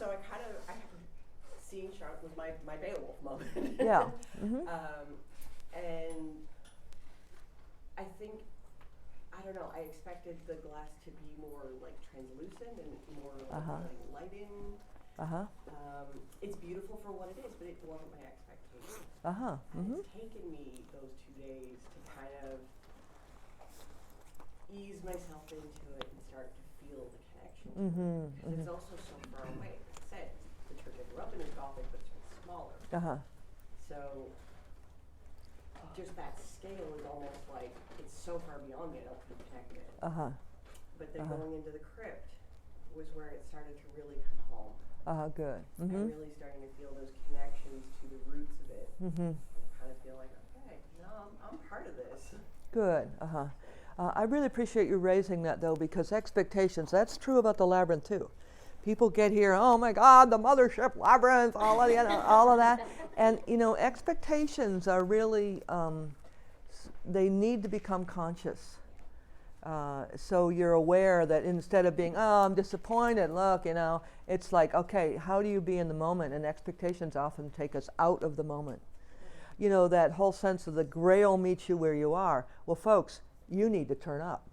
So seeing Chartres was my Beowulf moment. Yeah. Mm-hmm. And I think, I don't know, I expected the glass to be more like translucent and more like lighting. It's beautiful for what it is, but it wasn't my expectation. And it's taken me those 2 days to kind of ease myself into it and start to feel the connection. Because it's also so far away. Like I said, the church I grew up in is Gothic, but it's smaller. So just that scale is almost like it's so far beyond me, I don't feel connected. But then going into the crypt was where it started to really come home. Good. And really starting to feel those connections to the roots of it. And kind of feel like, okay, I'm part of this. Good. I really appreciate you raising that, though, because expectations, that's true about the labyrinth, too. People get here, oh my God, the mothership labyrinth, all of that. And, expectations are really, they need to become conscious. So you're aware that instead of being, oh, I'm disappointed, look, it's like, okay, how do you be in the moment? And expectations often take us out of the moment. That whole sense of the grail meets you where you are. Well, folks, you need to turn up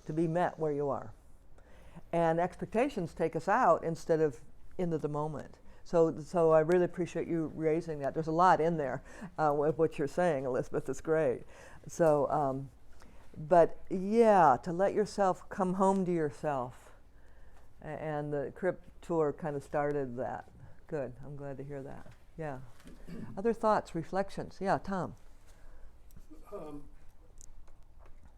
to be met where you are. And expectations take us out instead of into the moment. So I really appreciate you raising that. There's a lot in there with what you're saying, Elizabeth. It's great. So, but yeah, to let yourself come home to yourself. And the crypt tour kind of started that. Good. I'm glad to hear that. Yeah. Other thoughts, reflections? Yeah, Tom.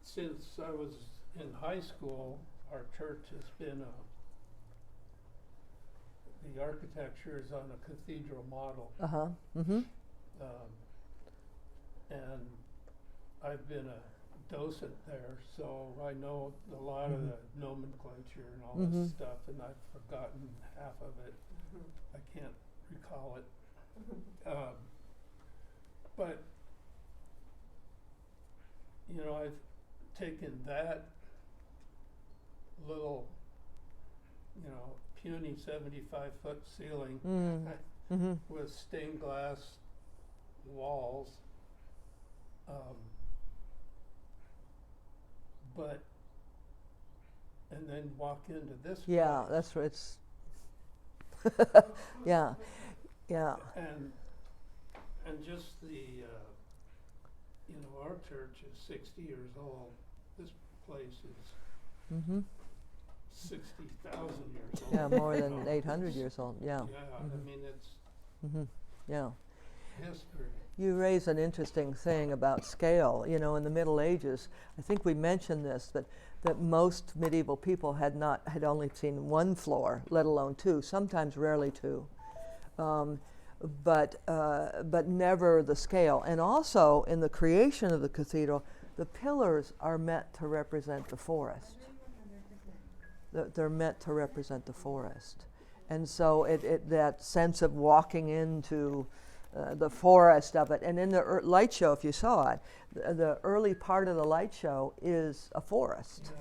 Since I was in high school, our church has been the architecture is on a cathedral model. And I've been a docent there, so I know a lot of the nomenclature and all this stuff, and I've forgotten half of it. I can't recall it. But I've taken that little, puny 75-foot ceiling with stained glass walls, and then walk into this Yeah, place. that's right. It's yeah. And just the, our church is 60 years old. This place is 60,000 years old. Yeah, more than 800 years old. Yeah. Yeah, I mean it's Yeah. history. You raise an interesting thing about scale. In the Middle Ages, I think we mentioned this, that most medieval people had only seen one floor, let alone two, sometimes rarely two, but never the scale. And also, in the creation of the cathedral, the pillars are meant to represent the forest. They're meant to represent the forest. And so that sense of walking into the forest of it. And in the light show, if you saw it, the early part of the light show is a forest.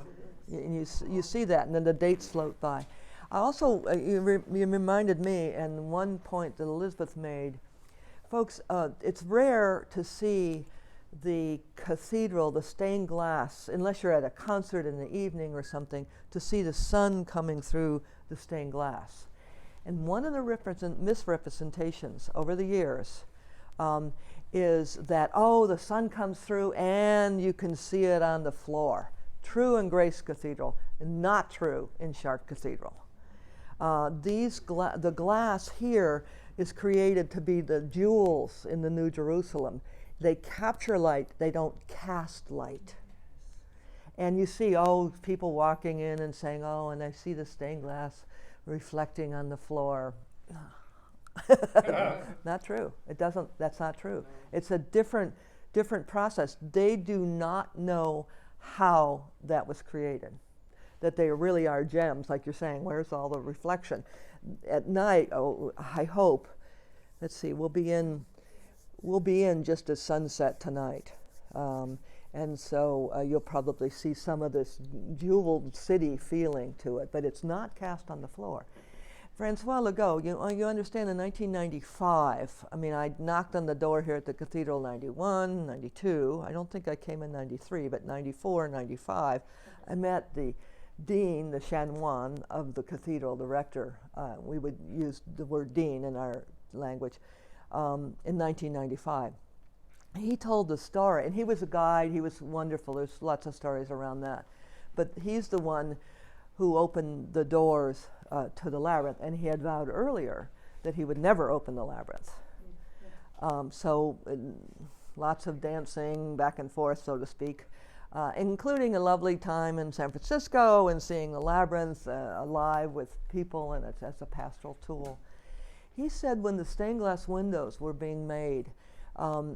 And you see that, and then the dates float by. I also, you reminded me, and one point that Elizabeth made, folks, it's rare to see the cathedral, the stained glass, unless you're at a concert in the evening or something, to see the sun coming through the stained glass. And one of the misrepresentations over the years is that, the sun comes through and you can see it on the floor. True in Grace Cathedral, and not true in Chartres Cathedral. The glass here is created to be the jewels in the New Jerusalem. They capture light, they don't cast light. And you see, people walking in and saying, and I see the stained glass reflecting on the floor. Not true. That's not true. It's a different process. They do not know how that was created. That they really are gems, like you're saying, where's all the reflection? At night, I hope, let's see, we'll be in just as sunset tonight. And so you'll probably see some of this jeweled city feeling to it, but it's not cast on the floor. Francois Legault, you understand in 1995, I mean, I knocked on the door here at the Cathedral 91, 92. I don't think I came in 93, but 94, 95. I met the dean, the chanoine of the cathedral, the rector. We would use the word dean in our language in 1995. He told the story, and he was a guide. He was wonderful. There's lots of stories around that. But he's the one who opened the doors to the labyrinth, and he had vowed earlier that he would never open the labyrinth. So lots of dancing back and forth, so to speak, including a lovely time in San Francisco and seeing the labyrinth alive with people and it's as a pastoral tool. He said when the stained glass windows were being made,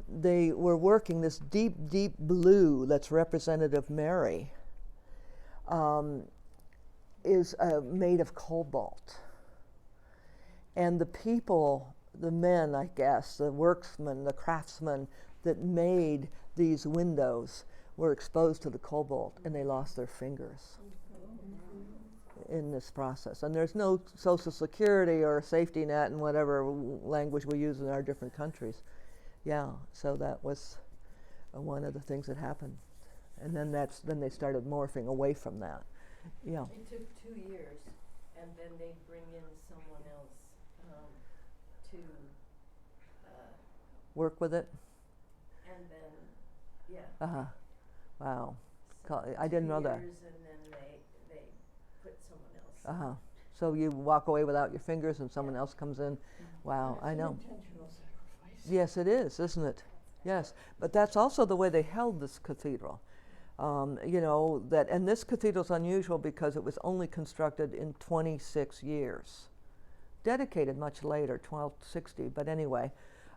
they were working this deep, deep blue that's representative of Mary. Is made of cobalt. And the people, the men, I guess, the worksmen, the craftsmen that made these windows were exposed to the cobalt and they lost their fingers in this process. And there's no social security or safety net in whatever language we use in our different countries. Yeah, so that was one of the things that happened. And then they started morphing away from that. Yeah. It took 2 years, and then they bring in someone else to work with it. And then, yeah. Wow. So I didn't know that. 2 years, and then they put someone else. So you walk away without your fingers, and someone else comes in. Wow, I know. Intentional sacrifice. Yes, it is, isn't it? Yes, but that's also the way they held this cathedral. You know, and this cathedral's unusual because it was only constructed in 26 years. Dedicated much later, 1260, but anyway.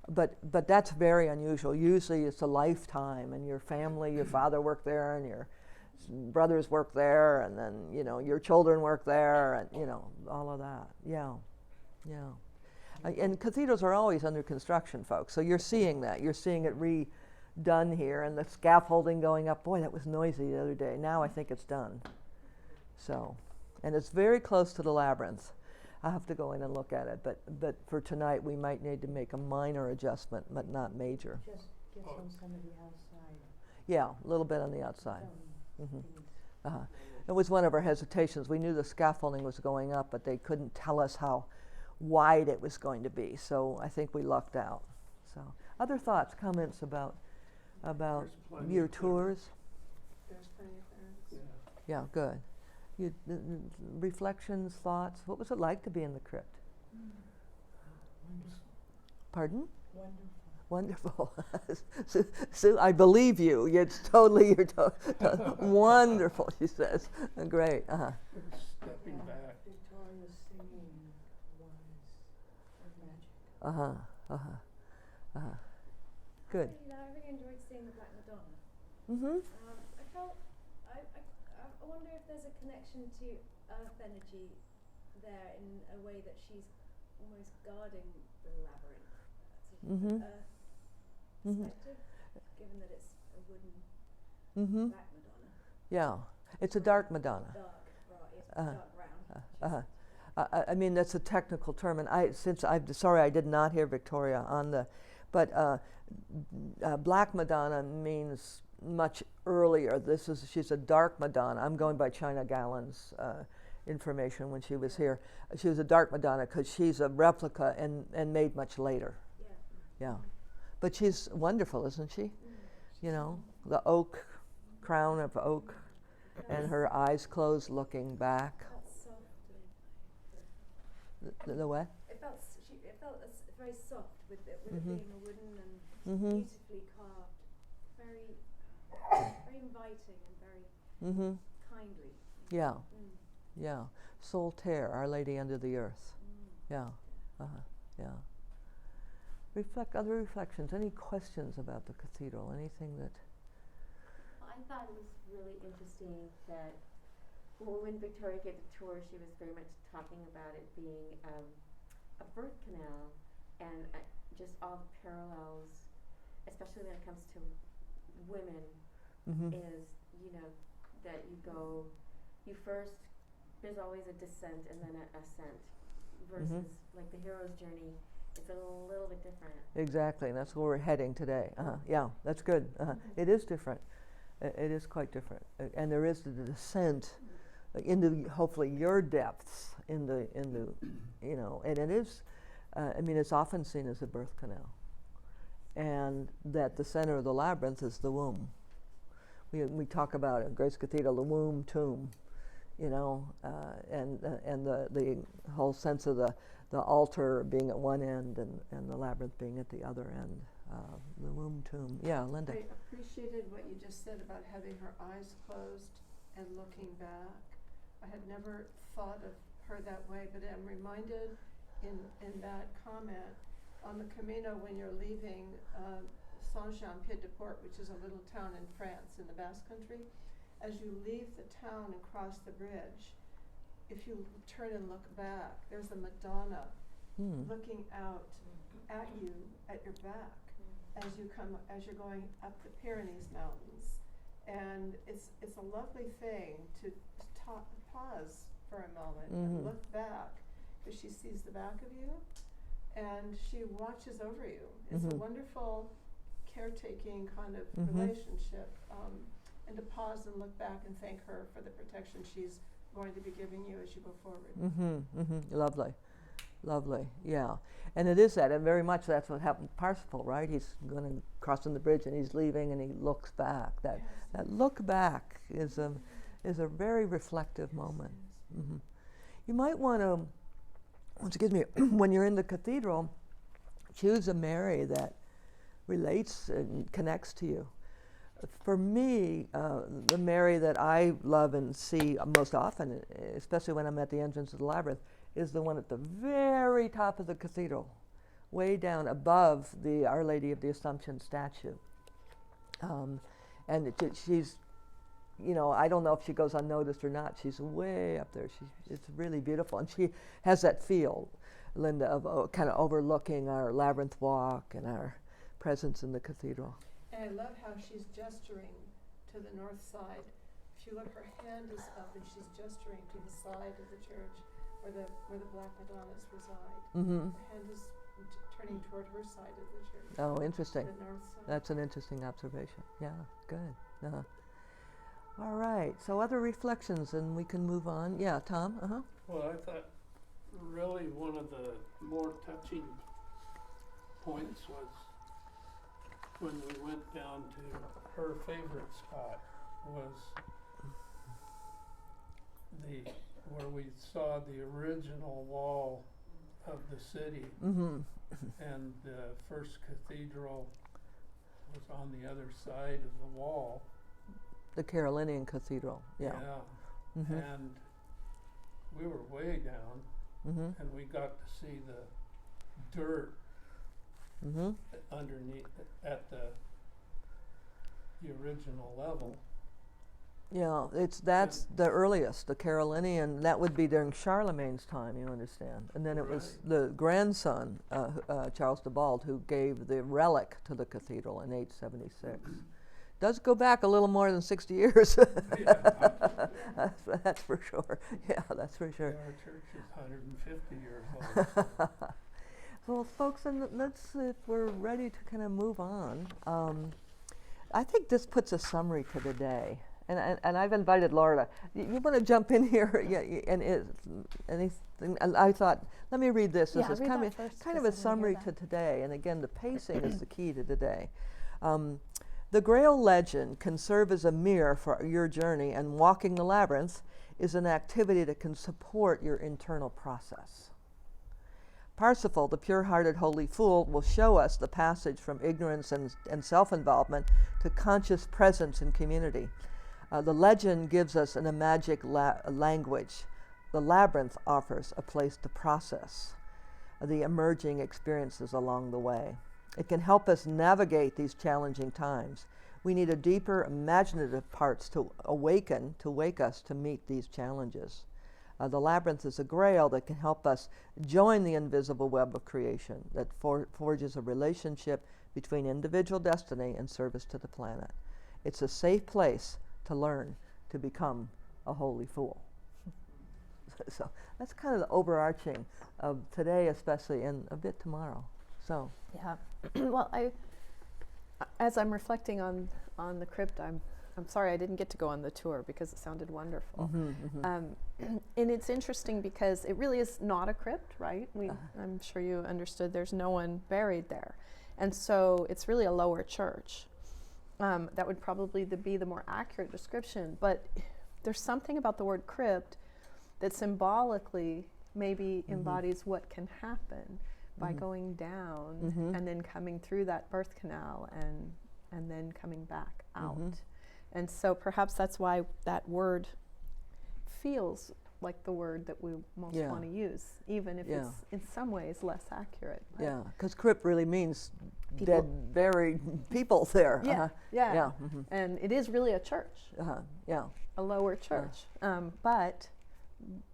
But that's very unusual. Usually it's a lifetime, and your family, your father worked there, and your brothers worked there, and then, you know, your children work there, and, you know, all of that. Yeah, yeah. And cathedrals are always under construction, folks, so you're seeing that. You're seeing it redone here, and the scaffolding going up. Boy, that was noisy the other day. Now I think it's done. So, and it's very close to the labyrinth. I'll have to go in and look at it, but for tonight we might need to make a minor adjustment, but not major. Just on some of the outside. Yeah, a little bit on the outside. It was one of our hesitations. We knew the scaffolding was going up, but they couldn't tell us how wide it was going to be, so I think we lucked out. So, other thoughts, comments about your tours? There's plenty of things. Yeah, good. Reflections, thoughts. What was it like to be in the crypt? Pardon? Wonderful. Wonderful. Sue, I believe you. It's totally wonderful, she says. Great. Stepping back. Victoria's singing was magic. Good. I really enjoyed seeing the Black Madonna. Mm-hmm. I wonder if there's a connection to earth energy there in a way that she's almost guarding the labyrinth. Sort of earth perspective, given that it's a wooden Black Madonna. Yeah, it's a dark Madonna. Dark, right? It's dark brown. I mean, that's a technical term, and sorry I did not hear Victoria on the, but Black Madonna means much earlier. She's a dark Madonna. I'm going by China Gallen's information when she was here. She was a dark Madonna because she's a replica and made much later. Yeah. But she's wonderful, isn't she? You know, the oak, crown of oak, and her eyes closed looking back. The what? It felt very soft with it being a wooden and beautifully carved, very inviting and very kindly. Yeah, yeah. Solitaire, Our Lady Under the Earth. Yeah, yeah. Other reflections. Any questions about the cathedral? Anything that? I thought it was really interesting that when Victoria gave the tour, she was very much talking about it being a birth canal, and just all the parallels, especially when it comes to women, is, you know, that you first, there's always a descent and then an ascent, versus like the hero's journey. It's a little bit different. Exactly, and that's where we're heading today. Yeah, that's good. It is different. It is quite different, and there is the descent into hopefully your depths in the you know, and it is. I mean, it's often seen as a birth canal, and that the center of the labyrinth is the womb. We talk about in Grace Cathedral the womb tomb, you know, and the whole sense of the altar being at one end and the labyrinth being at the other end. The womb tomb. Yeah, Linda. I appreciated what you just said about having her eyes closed and looking back. I had never thought of her that way, but I'm reminded in that comment on the Camino when you're leaving Saint-Jean-Pied-de-Port, which is a little town in France in the Basque Country. As you leave the town and cross the bridge, if you turn and look back, there's a Madonna looking out at you at your back as you're going up the Pyrenees Mountains, and it's a lovely thing to pause for a moment and look back, because she sees the back of you and she watches over you. It's a wonderful caretaking kind of relationship, and to pause and look back and thank her for the protection she's going to be giving you as you go forward. Lovely. Lovely, yeah. And it is that, and very much that's what happened to Parsifal, right? He's going to crossing the bridge and he's leaving and he looks back. That look back is a very reflective moment. You might want to, excuse me, when you're in the cathedral, choose a Mary that relates and connects to you. For me, the Mary that I love and see most often, especially when I'm at the entrance of the labyrinth, is the one at the very top of the cathedral, way down above the Our Lady of the Assumption statue. And she's, you know, I don't know if she goes unnoticed or not. She's way up there. It's really beautiful. And she has that feel, Linda, of kind of overlooking our labyrinth walk and our presence in the cathedral. And I love how she's gesturing to the north side. If you look, her hand is up and she's gesturing to the side of the church where the Black Madonnas reside. Her hand is turning toward her side of the church. Oh, interesting. The north side. That's an interesting observation. Yeah, good. All right, so other reflections and we can move on. Yeah, Tom? Well, I thought really one of the more touching points was when we went down to her favorite spot was where we saw the original wall of the city, and the first cathedral was on the other side of the wall. The Carolinian Cathedral, yeah. And we were way down, and we got to see the dirt underneath at the original level. Yeah, that's the earliest, the Carolinian. That would be during Charlemagne's time, you understand. And then it was the grandson, Charles de Bald, who gave the relic to the cathedral in 876. Does go back a little more than 60 years. That's for sure. Yeah, that's for sure. Yeah, our church is 150 years old. Well, folks, and let's, if we're ready to kind of move on, I think this puts a summary to the day. And I've invited Laura. You want to jump in here? Anything? And I thought, let me read this. This is kind of a summary to today. And again, the pacing is the key to today. The Grail legend can serve as a mirror for your journey, and walking the labyrinth is an activity that can support your internal process. Parsifal, the pure-hearted holy fool, will show us the passage from ignorance and self-involvement to conscious presence in community. The legend gives us a magic language. The labyrinth offers a place to process the emerging experiences along the way. It can help us navigate these challenging times. We need a deeper imaginative parts to wake us to meet these challenges. The labyrinth is a grail that can help us join the invisible web of creation that forges a relationship between individual destiny and service to the planet. It's a safe place to learn to become a holy fool. So that's kind of the overarching of today, especially, and a bit tomorrow. So Yeah. Well, as I'm reflecting on the crypt, I'm sorry I didn't get to go on the tour because it sounded wonderful. And it's interesting because it really is not a crypt, right? I'm sure you understood there's no one buried there. And so it's really a lower church. That would probably be the more accurate description. But there's something about the word crypt that symbolically maybe embodies what can happen by going down and then coming through that birth canal and then coming back out. And so perhaps that's why that word feels like the word that we most want to use, even if it's in some ways less accurate. Right? yeah, because crypt really means People. dead, buried people there. Yeah. And it is really a church, Yeah. a lower church. But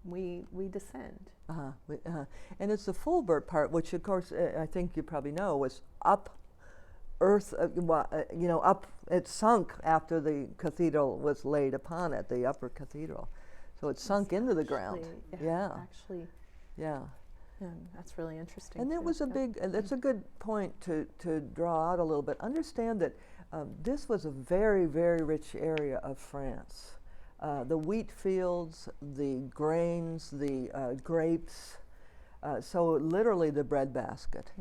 we descend. And it's the full birth part, which of course I think you probably know was up earth, up, it sunk after the cathedral was laid upon it, the upper cathedral. So it sunk into the ground. Actually, Yeah. that's really interesting. And it was a big, that's a good point to draw out a little bit. Understand that this was a very, very rich area of France. The wheat fields, the grains, the grapes, so literally the breadbasket.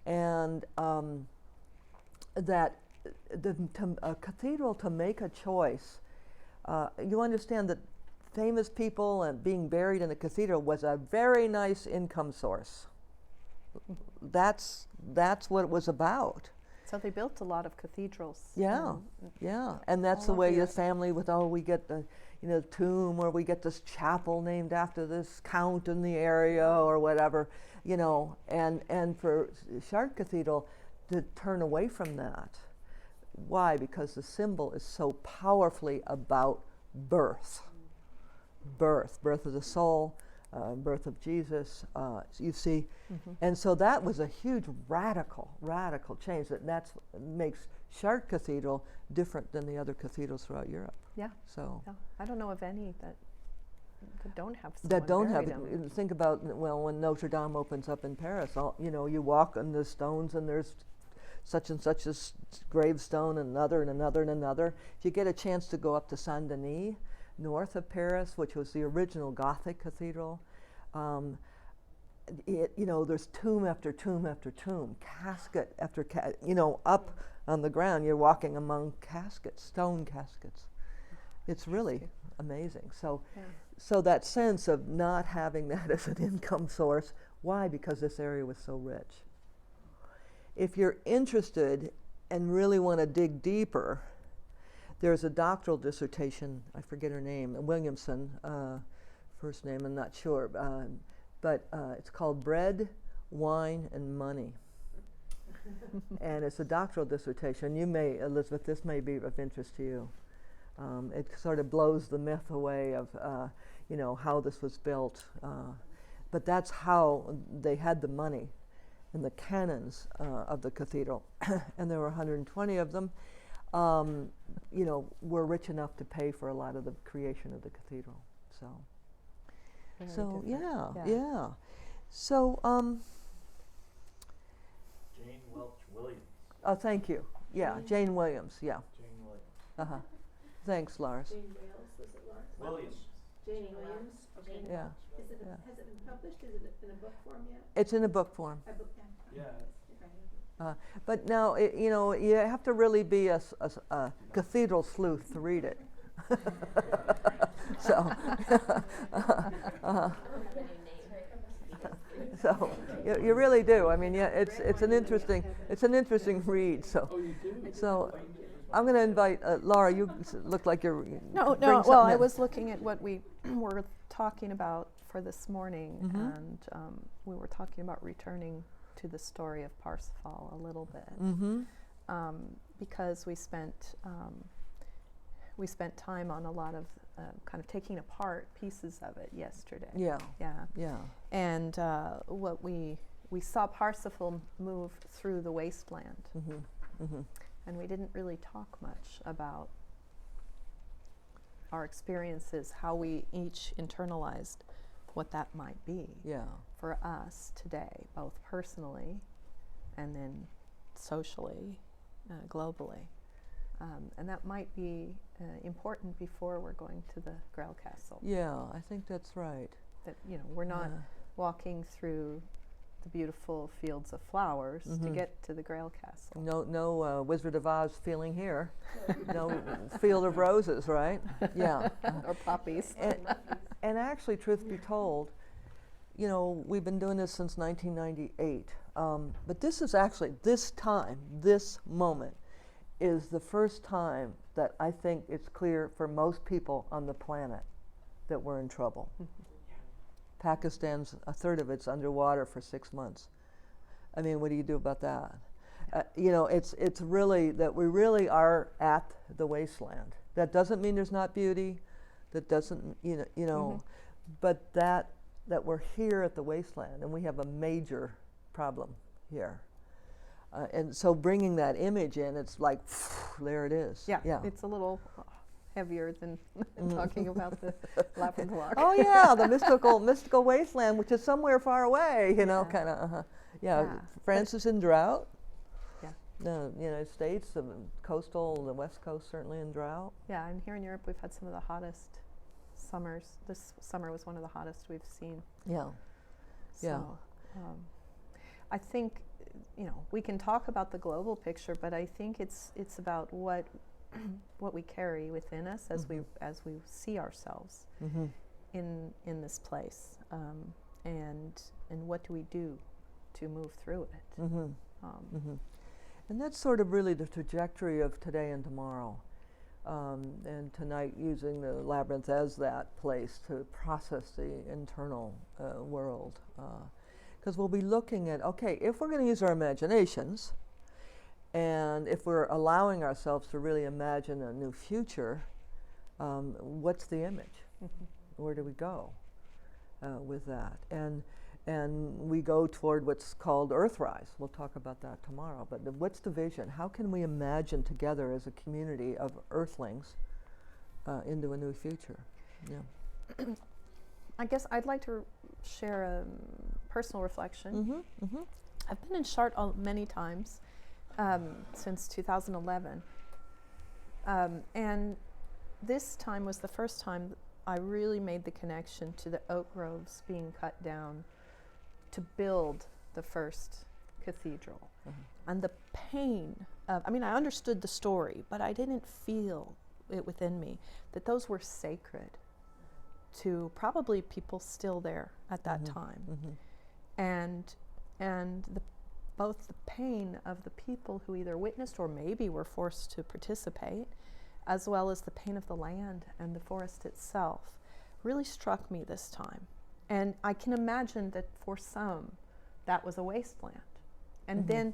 And that a cathedral, to make a choice, you understand that famous people and being buried in a cathedral was a very nice income source. That's what it was about. So they built a lot of cathedrals. Yeah, and that's the way the family with, we get the, tomb, or we get this chapel named after this count in the area or whatever, and for Chartres Cathedral to turn away from that. Why? Because the symbol is so powerfully about birth. Birth of the soul, birth of Jesus, you see. And so that was a huge radical change. That makes Chartres Cathedral different than the other cathedrals throughout Europe. Yeah. So I don't know of any that don't have someone that don't have buried in them. think about, when Notre Dame opens up in Paris, you walk on the stones and there's such and such a gravestone, and another and another and another. If you get a chance to go up to Saint Denis, north of Paris, which was the original Gothic cathedral, there's tomb after tomb after tomb, casket after up on the ground. You're walking among caskets, stone caskets. It's really amazing. So that sense of not having that as an income source. Why? Because this area was so rich. If you're interested and really want to dig deeper, there's a doctoral dissertation, I forget her name, Williamson, first name, I'm not sure, but it's called Bread, Wine, and Money. And it's a doctoral dissertation. You may, Elizabeth, this may be of interest to you. It sort of blows the myth away of, how this was built. But that's how they had the money and the canons of the cathedral. And there were 120 of them. Were rich enough to pay for a lot of the creation of the cathedral. So yeah. So Jane Welch Williams. oh, thank you. Yeah, Jane Williams. Yeah. Jane Williams. Thanks, Lars. Jane Wales, was it Lars? Williams. Jane Williams. Okay. Yeah. Has it been published? Is it in a book form yet? It's in a book form. Yeah. But now, you have to really be a cathedral sleuth to read it. So, so you really do. I mean, it's an interesting read. So, Oh, you do? so I'm going to invite Laura. You look like you're No. bring Well, something I in. was looking at what we were talking about for this morning, and we were talking about returning to the story of Parsifal a little bit, because we spent time on a lot of kind of taking apart pieces of it yesterday. Yeah. And what we saw Parsifal move through the wasteland, and we didn't really talk much about our experiences, how we each internalized what that might be Yeah. for us today, both personally and then socially, globally. And that might be important before we're going to the Grail Castle. Yeah, I think that's right. That, you know, we're not walking through the beautiful fields of flowers to get to the Grail Castle. No Wizard of Oz feeling here. No field of roses, right? Yeah. Or poppies. And actually, truth be told, you know, we've been doing this since 1998. But this is actually, this moment, is the first time that I think it's clear for most people on the planet that we're in trouble. Pakistan's, a third of it's underwater for 6 months. I mean, what do you do about that? You know, it's really that we really are at the wasteland. That doesn't mean there's not beauty. That doesn't, you know, but that we're here at the wasteland, and we have a major problem here. And so bringing that image in, it's like, there it is. Yeah. It's a little heavier than talking about the Labyrinth Walk. Oh yeah, the mystical wasteland, which is somewhere far away, you know, kind of. Yeah, France is in drought. Yeah. The United States, the West Coast certainly in drought. Yeah, and here in Europe we've had some of the hottest summers. This summer was one of the hottest we've seen. Yeah. So, I think, you know, we can talk about the global picture, but I think it's about what we carry within us as we see ourselves in this place, and what do we do to move through it. And that's sort of really the trajectory of today and tomorrow, and tonight using the labyrinth as that place to process the internal world, because we'll be looking at, okay, if we're going to use our imaginations, and if we're allowing ourselves to really imagine a new future, what's the image? Where do we go with that? And we go toward what's called Earthrise. We'll talk about that tomorrow. But what's the vision? How can we imagine together as a community of Earthlings into a new future? Yeah. I guess I'd like to share a personal reflection. I've been in Chartres many times since 2011. And this time was the first time I really made the connection to the oak groves being cut down to build the first cathedral. And the pain of, I mean, I understood the story, but I didn't feel it within me that those were sacred to probably people still there at that time. And both the pain of the people who either witnessed or maybe were forced to participate, as well as the pain of the land and the forest itself, really struck me this time. And I can imagine that for some, that was a wasteland. And then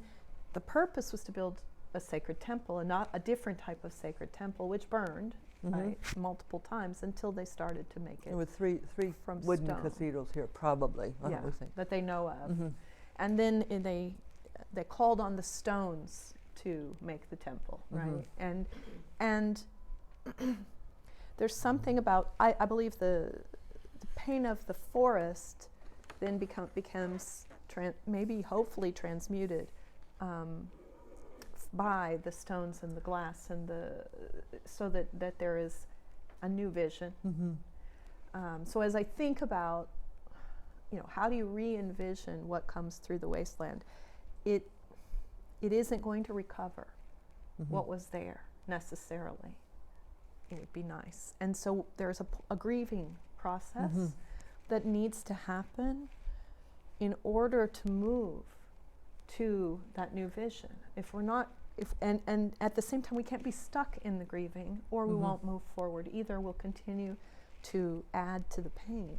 the purpose was to build a sacred temple, and not a different type of sacred temple, which burned right, multiple times until they started to make it. There were three from wooden stone. Cathedrals here, probably. Yeah, we think. that they know of. And then they called on the stones to make the temple, right? And there's something about, I believe the pain of the forest then becomes maybe hopefully transmuted by the stones and the glass and so that there is a new vision. So as I think about, you know, how do you re-envision what comes through the wasteland, it isn't going to recover what was there necessarily. It would be nice. And so there's a grieving process that needs to happen in order to move to that new vision. If we're not, and at the same time we can't be stuck in the grieving, or we won't move forward either. We'll continue to add to the pain.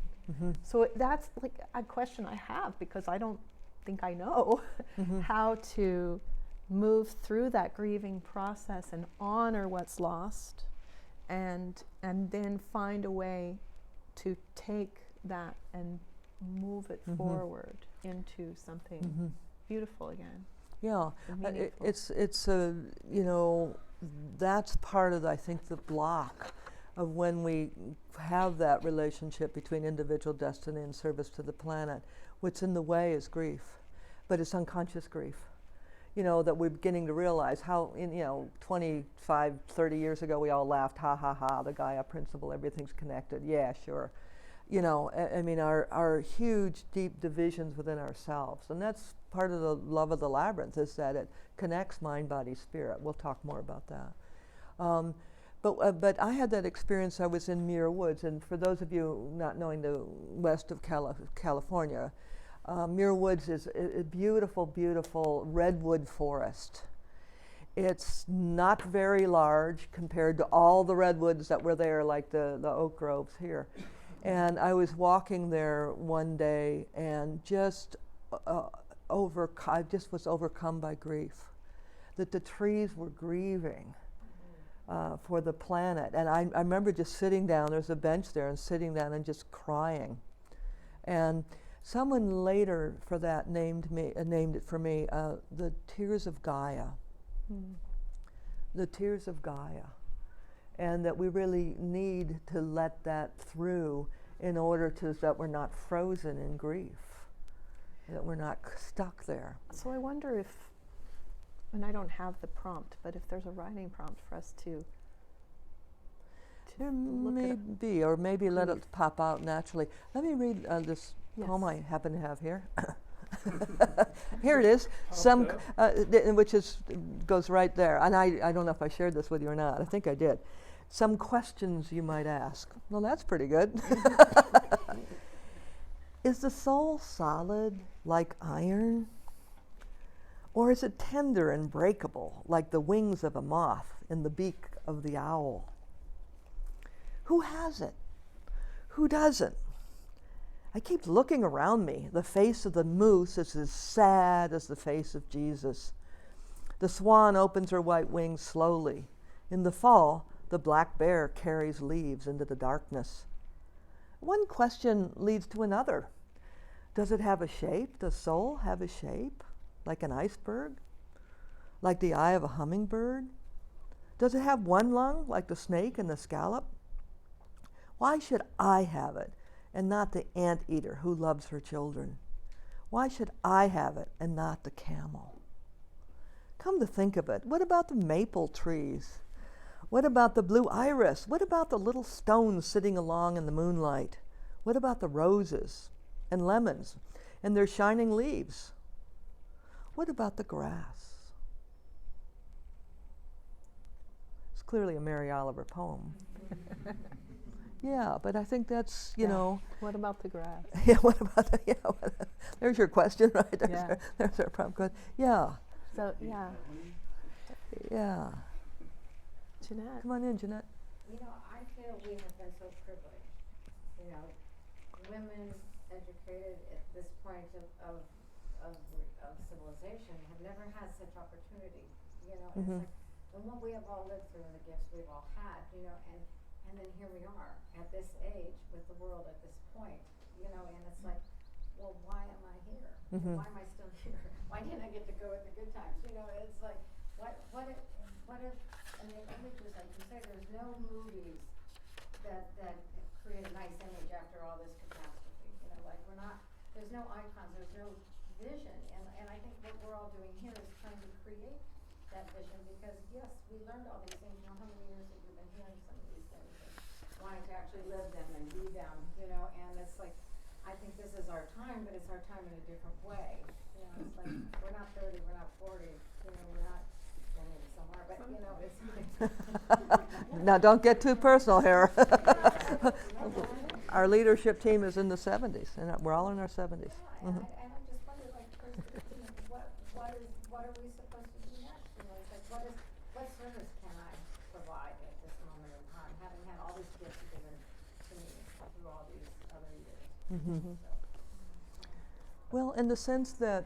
So that's like a question I have, because I don't think I know how to move through that grieving process and honor what's lost, and then find a way to take that and move it forward into something beautiful again. Yeah, meaningful. it's you know, that's part of, I think, the block of when we have that relationship between individual destiny and service to the planet, what's in the way is grief, but it's unconscious grief. That we're beginning to realize how, 25, 30 years ago, we all laughed, ha, ha, ha, the Gaia principle, everything's connected. Yeah, sure. I mean, our huge, deep divisions within ourselves. And that's part of the love of the labyrinth, is that it connects mind, body, spirit. We'll talk more about that. But I had that experience. I was in Muir Woods. And for those of you not knowing the west of California, Muir Woods is a beautiful, beautiful redwood forest. It's not very large compared to all the redwoods that were there, like the oak groves here. And I was walking there one day and I just was overcome by grief, that the trees were grieving for the planet. And I remember just sitting down, there's a bench there, and sitting down and just crying. And someone later for that named it for me, the tears of Gaia. The tears of Gaia. And that we really need to let that through in order that we're not frozen in grief, that we're not stuck there. So I wonder if, and I don't have the prompt, but if there's a writing prompt for us to There look may at be, or maybe let it pop out naturally. Let me read this Yes. poem I happen to have here. Here it is, which goes right there. And I don't know if I shared this with you or not. I think I did. Some questions you might ask. Well, that's pretty good. Is the soul solid like iron? Or is it tender and breakable like the wings of a moth in the beak of the owl? Who has it? Who doesn't? I keep looking around me. The face of the moose is as sad as the face of Jesus. The swan opens her white wings slowly. In the fall, the black bear carries leaves into the darkness. One question leads to another. Does it have a shape? Does soul have a shape? Like an iceberg? Like the eye of a hummingbird? Does it have one lung, like the snake and the scallop? Why should I have it and not the anteater who loves her children? Why should I have it and not the camel? Come to think of it, what about the maple trees? What about the blue iris? What about the little stones sitting along in the moonlight? What about the roses and lemons and their shining leaves? What about the grass? It's clearly a Mary Oliver poem. Yeah, but I think that's, you know. What about the grass? Yeah, what about the, there's your question, right? There's our prompt question. Yeah. So, yeah. Yeah. Jeanette. Come on in, Jeanette. I feel we have been so privileged. Women educated at this point of civilization have never had such opportunity. It's like, and what we have all lived through and the gifts we've all had, and then here we are at this age with the world at this point, and it's like, well, why am I here? Why am I still here? Why didn't I get to go at the good times? It's like, what if, and the images, like you say, there's no movies that create a nice image after all this catastrophe. There's no icons, there's no vision, and I think what we're all doing here is trying to create that vision, because yes, we learned all these things. How many years have we been hearing some of these things and wanting to actually live them and be them, and it's like, I think this is our time, but it's our time in a different way. It's like, we're not 30, we're not 40, we're not, well, maybe some are, but it's like. Now, don't get too personal here. Our leadership team is in the 70s, and we're all in our 70s. And I just wonder, like, what are we supposed to do next? It's like, what service can I provide at this moment in time, having had all these gifts given to me through all these other years? Well, in the sense that,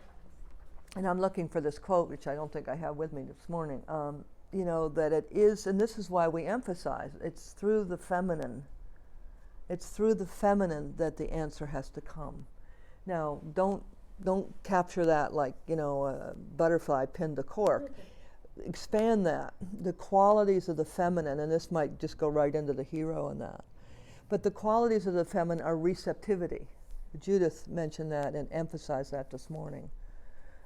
and I'm looking for this quote, which I don't think I have with me this morning, that it is, and this is why we emphasize, it's through the feminine. It's through the feminine that the answer has to come. Now, don't capture that like, a butterfly pinned to cork. expand that, the qualities of the feminine, and this might just go right into the hero and that, but the qualities of the feminine are receptivity. Judith mentioned that and emphasized that this morning.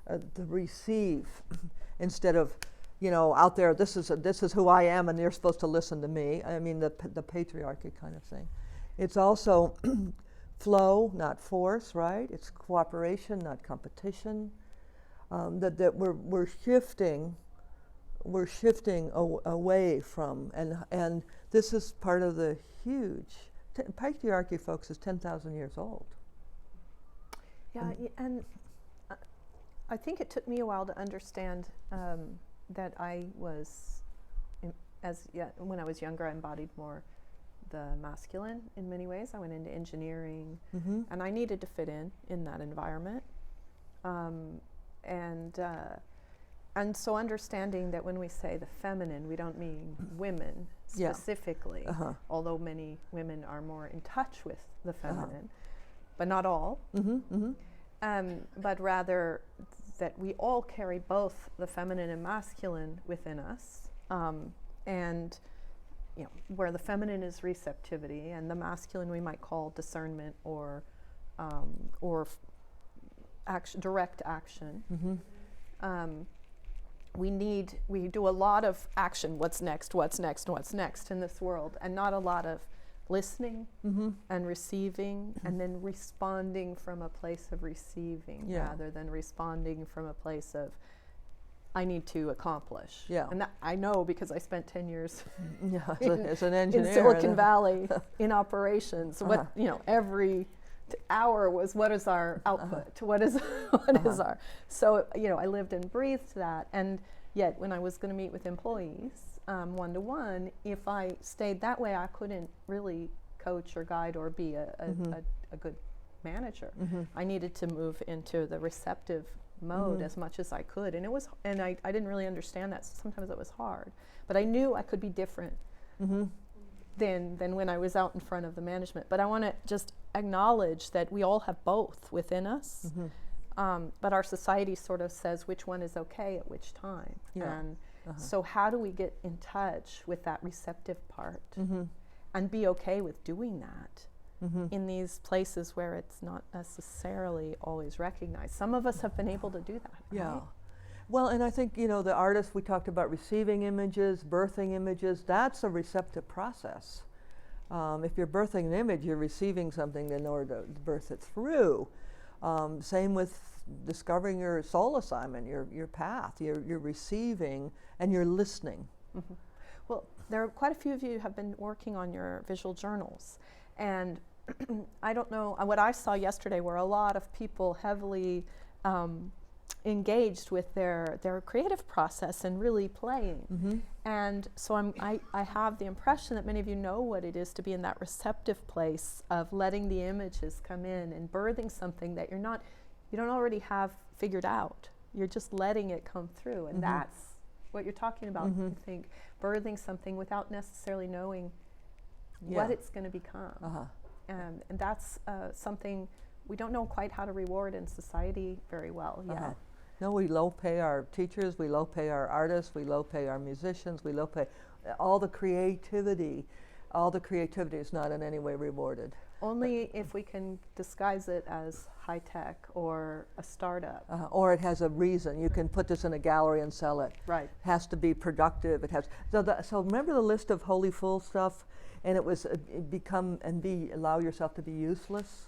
To receive instead of, out there, this is who I am and you're supposed to listen to me. I mean, the patriarchy kind of thing. It's also flow, not force, right? It's cooperation, not competition. That we're shifting away from, and this is part of the huge patriarchy, folks, is 10,000 years old. Yeah, and I think it took me a while to understand that I was, when I was younger, I embodied more the masculine in many ways. I went into engineering, and I needed to fit in that environment. And so understanding that when we say the feminine, we don't mean women specifically, although many women are more in touch with the feminine, but not all. But rather that we all carry both the feminine and masculine within us, and where the feminine is receptivity, and the masculine we might call discernment or direct action. We do a lot of action, what's next in this world, and not a lot of listening and receiving, and then responding from a place of receiving rather than responding from a place of I need to accomplish. And that I know because I spent 10 years as an engineer in Silicon Valley in operations. Every hour was what is our output, what is our, so I lived and breathed that. And yet when I was going to meet with employees one-to-one, if I stayed that way, I couldn't really coach or guide or be a good manager. I needed to move into the receptive mode as much as I could, and I didn't really understand that, so sometimes it was hard, but I knew I could be different than when I was out in front of the management. But I want to just acknowledge that we all have both within us, but our society sort of says which one is okay at which time. And so how do we get in touch with that receptive part and be okay with doing that in these places where it's not necessarily always recognized? Some of us have been able to do that. Right? Well, and I think, the artists, we talked about receiving images, birthing images. That's a receptive process. If you're birthing an image, you're receiving something in order to birth it through. Same with discovering your soul assignment, your path. You're receiving and you're listening. Well, there are quite a few of you have been working on your visual journals. And I don't know, what I saw yesterday were a lot of people heavily engaged with their creative process and really playing. And so I have the impression that many of you know what it is to be in that receptive place of letting the images come in and birthing something that you don't already have figured out. You're just letting it come through, and that's what you're talking about. I think birthing something without necessarily knowing what it's going to become. And that's something we don't know quite how to reward in society very well yet. No, we low pay our teachers, we low pay our artists, we low pay our musicians, we low pay all the creativity. All the creativity is not in any way rewarded. Only if we can disguise it as high tech or a startup. Or it has a reason. You can put this in a gallery and sell it. Right. It has to be productive. It has. So remember the list of holy fool stuff, and it was allow yourself to be useless.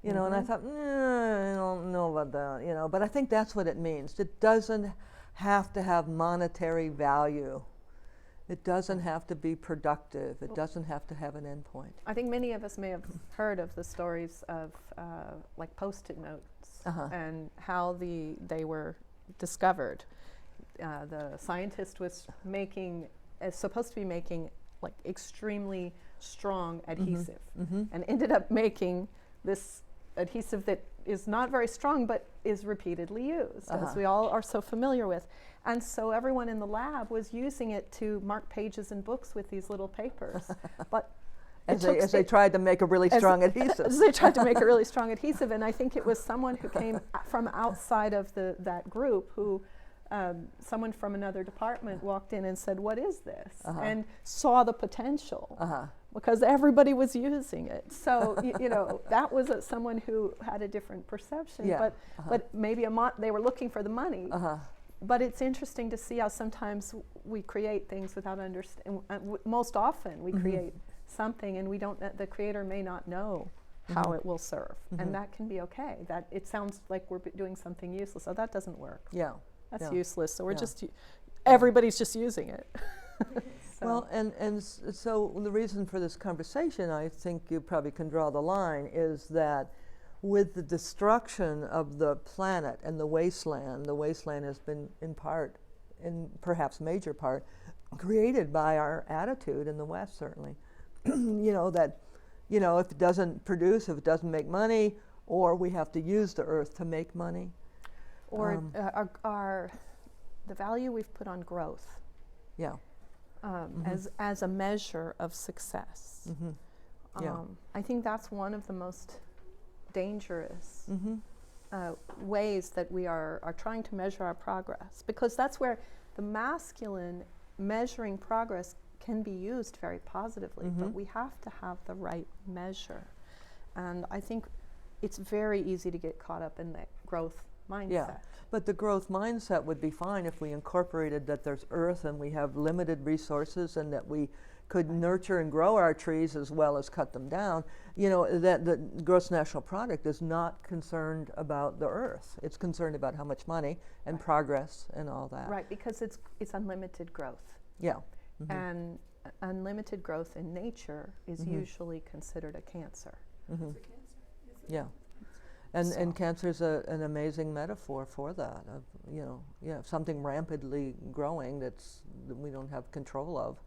And I thought, I don't know about that. But I think that's what it means. It doesn't have to have monetary value. It doesn't have to be productive. It doesn't have to have an endpoint. I think many of us may have heard of the stories of like Post-it notes and how they were discovered. The scientist was supposed to be making like extremely strong adhesive, and ended up making this adhesive that is not very strong but is repeatedly used, as we all are so familiar with. And so everyone in the lab was using it to mark pages in books with these little papers. But as they tried to make a really strong adhesive. As they tried to make a really strong adhesive. And I think it was someone who came from outside of that group who someone from another department walked in and said, "What is this?" Uh-huh. and saw the potential. Uh-huh. Because everybody was using it, so you know that was someone who had a different perception. Yeah. But maybe they were looking for the money. Uh-huh. But it's interesting to see how sometimes we create things without understanding. Most often, we create something, and we don't. The creator may not know how it will serve, and that can be okay. That it sounds like we're doing something useless, so that doesn't work. Yeah. That's Yeah. useless. So we're Yeah. just everybody's just using it. So. Well, so the reason for this conversation, I think you probably can draw the line, is that with the destruction of the planet and the wasteland has been in part, in perhaps major part, created by our attitude in the West, certainly. If it doesn't produce, if it doesn't make money, or we have to use the earth to make money. Or the value we've put on growth. Yeah. As a measure of success. Yeah. I think that's one of the most dangerous ways that we are trying to measure our progress, because that's where the masculine measuring progress can be used very positively, but we have to have the right measure. And I think it's very easy to get caught up in that growth mindset. Yeah, but the growth mindset would be fine if we incorporated that there's earth and we have limited resources and that we could nurture and grow our trees as well as cut them down. That the gross national product is not concerned about the earth. It's concerned about how much money and progress and all that. Right, because it's unlimited growth. Yeah. And unlimited growth in nature is usually considered a cancer. Yeah. And cancer is an amazing metaphor for that. Something rampantly growing that we don't have control of.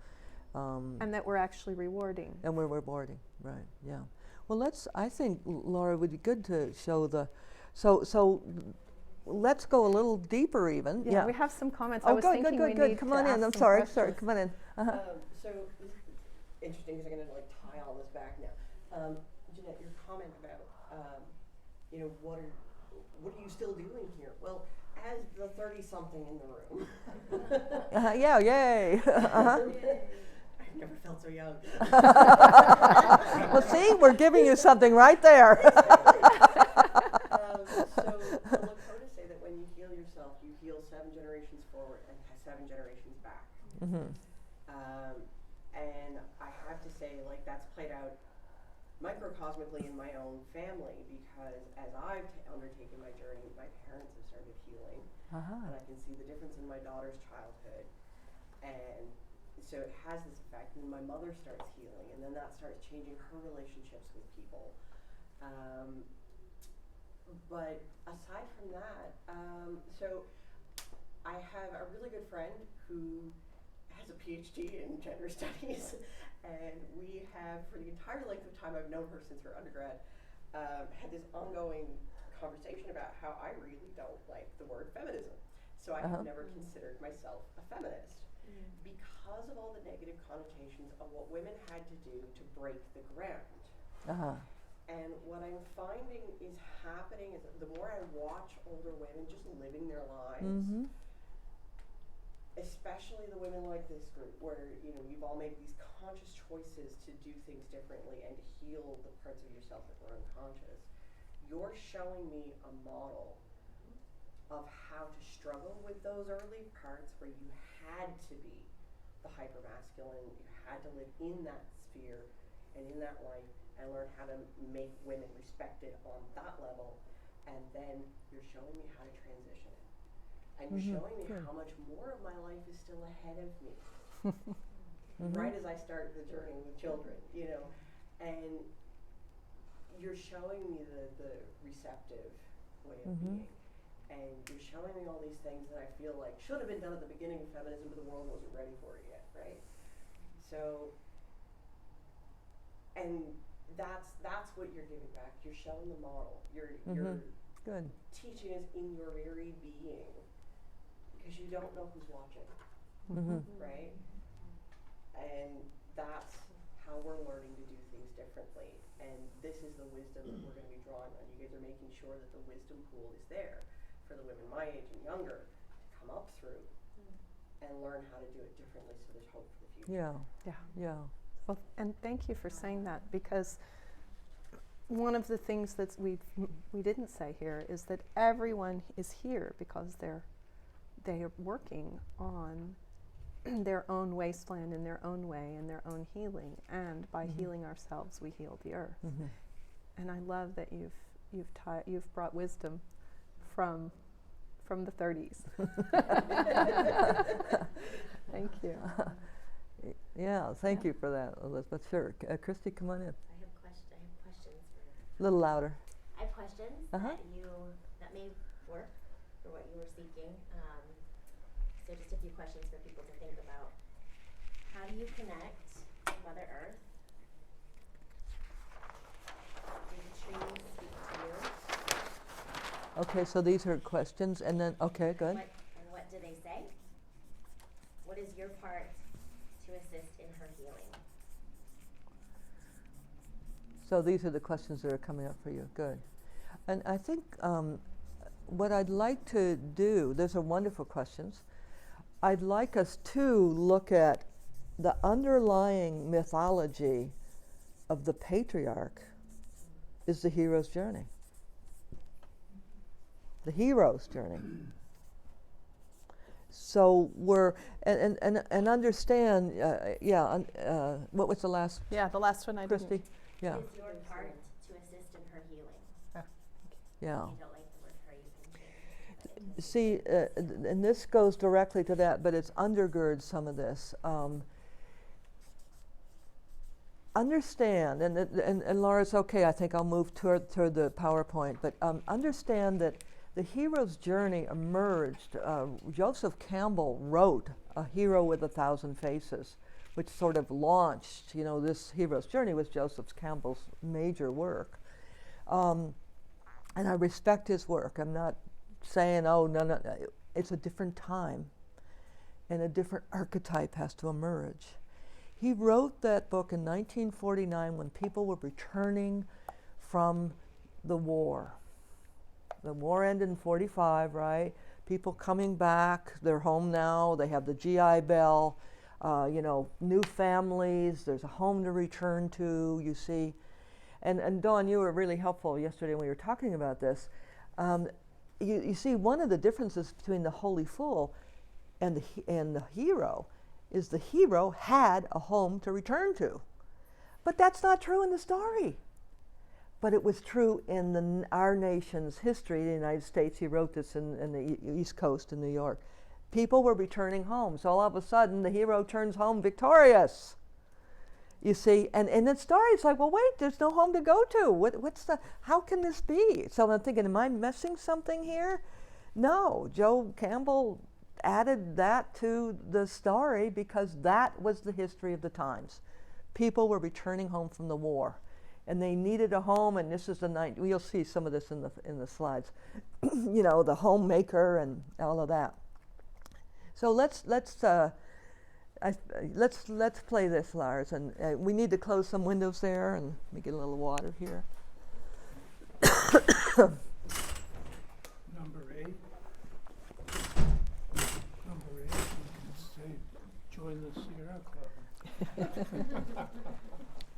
And that we're actually rewarding. And we're rewarding, right, yeah. Well, I think, Laura, it would be good to show so let's go a little deeper even. Yeah, we have some comments. Oh, I was good. need Come to on in. ask I'm some sorry, questions. come on in. So this is interesting because I'm going to tie all this back now. Jeanette, your comment about what are you still doing here? Well, as the 30-something in the room. Yeah, yay. I've never felt so young. Well, see, we're giving you something right there. So the Lakota say that when you heal yourself, you heal 7 generations forward and 7 generations back. And I have to say, that's played out microcosmically in my own family, because as I've undertaken my journey, my parents have started healing, and I can see the difference in my daughter's childhood, and so it has this effect. And my mother starts healing, and then that starts changing her relationships with people. But aside from that, so I have a really good friend who has a PhD in gender studies, and we have, for the entire length of time I've known her since her undergrad, had this ongoing conversation about how I really don't like the word feminism. So I have never considered myself a feminist because of all the negative connotations of what women had to do to break the ground. And what I'm finding is happening is that the more I watch older women just living their lives, especially the women like this group, where you've all made these conscious choices to do things differently and to heal the parts of yourself that were unconscious, you're showing me a model of how to struggle with those early parts where you had to be the hypermasculine, you had to live in that sphere and in that life and learn how to make women respected on that level, and then you're showing me how to transition it. And you're showing me how much more of my life is still ahead of me. Right as I start the journey with children, and you're showing me the receptive way of being. And you're showing me all these things that I feel like should have been done at the beginning of feminism, but the world wasn't ready for it yet, right? So, and that's what you're giving back. You're showing the model. You're Good. teaching us in your very being, because you don't know who's watching, right? And that's how we're learning to do things differently. And this is the wisdom that we're going to be drawing on. You guys are making sure that the wisdom pool is there for the women my age and younger to come up through and learn how to do it differently so there's hope for the future. Yeah. Yeah. Yeah. Well, and thank you for saying that, because one of the things that we didn't say here is that everyone is here because they are working on their own wasteland in their own way, in their own healing, and by healing ourselves, we heal the earth. And I love that you've brought wisdom from the 30s. Thank you. Yeah, thank you for that, Elizabeth. Sure. Christy, come on in. I have questions A for. little louder. I have questions Uh-huh. that may work for what you were seeking. So just a few questions for people to think about. How do you connect with Mother Earth? Do the trees speak to you? Okay, so these are questions, and then, okay, good. What do they say? What is your part to assist in her healing? So these are the questions that are coming up for you. Good. And I think what I'd like to do, those are wonderful questions. I'd like us to look at the underlying mythology of the patriarch is the hero's journey. The hero's journey. So we're, and understand, what was the last, Yeah, the last one I Christy? didn't. Yeah, What is your part to assist in her healing? yeah. If you don't like the word her, you can change it. See, and this goes directly to that, but it's undergirds some of this. Understand, and Laura's okay, I think I'll move toward the PowerPoint, but understand that the hero's journey emerged. Joseph Campbell wrote A Hero with a Thousand Faces, which sort of launched, this hero's journey was Joseph Campbell's major work. And I respect his work. I'm not saying, oh, no. It's a different time, and a different archetype has to emerge. He wrote that book in 1949 when people were returning from the war. The war ended in 45, right? People coming back, they're home now, they have the GI Bill, new families, there's a home to return to, you see. And Dawn, you were really helpful yesterday when we were talking about this. You see, one of the differences between the Holy Fool and the hero is the hero had a home to return to. But that's not true in the story. But it was true in our nation's history, the United States. He wrote this in the East Coast in New York. People were returning home. So all of a sudden, the hero turns home victorious. You see, and in the story, it's like, well, wait, there's no home to go to. How can this be? So I'm thinking, am I missing something here? No, Joe Campbell added that to the story because that was the history of the times. People were returning home from the war, and they needed a home. And this is the night. You'll see some of this in the slides. The homemaker and all of that. So let's play this, Lars, and we need to close some windows there, and let me get a little water here. Number 8. Number 8, you can say, join the Sierra Club.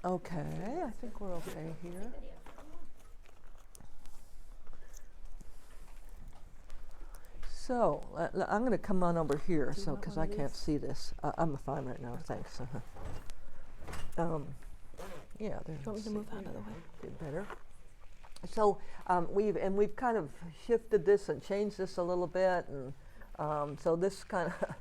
Okay, I think we're okay here. So I'm going to come on over here, Do you want because one I of can't these? see this. I'm fine right now, thanks. Yeah, there. Do you want me to move out of the way? Get better. So we've kind of shifted this and changed this a little bit, and so this kind of.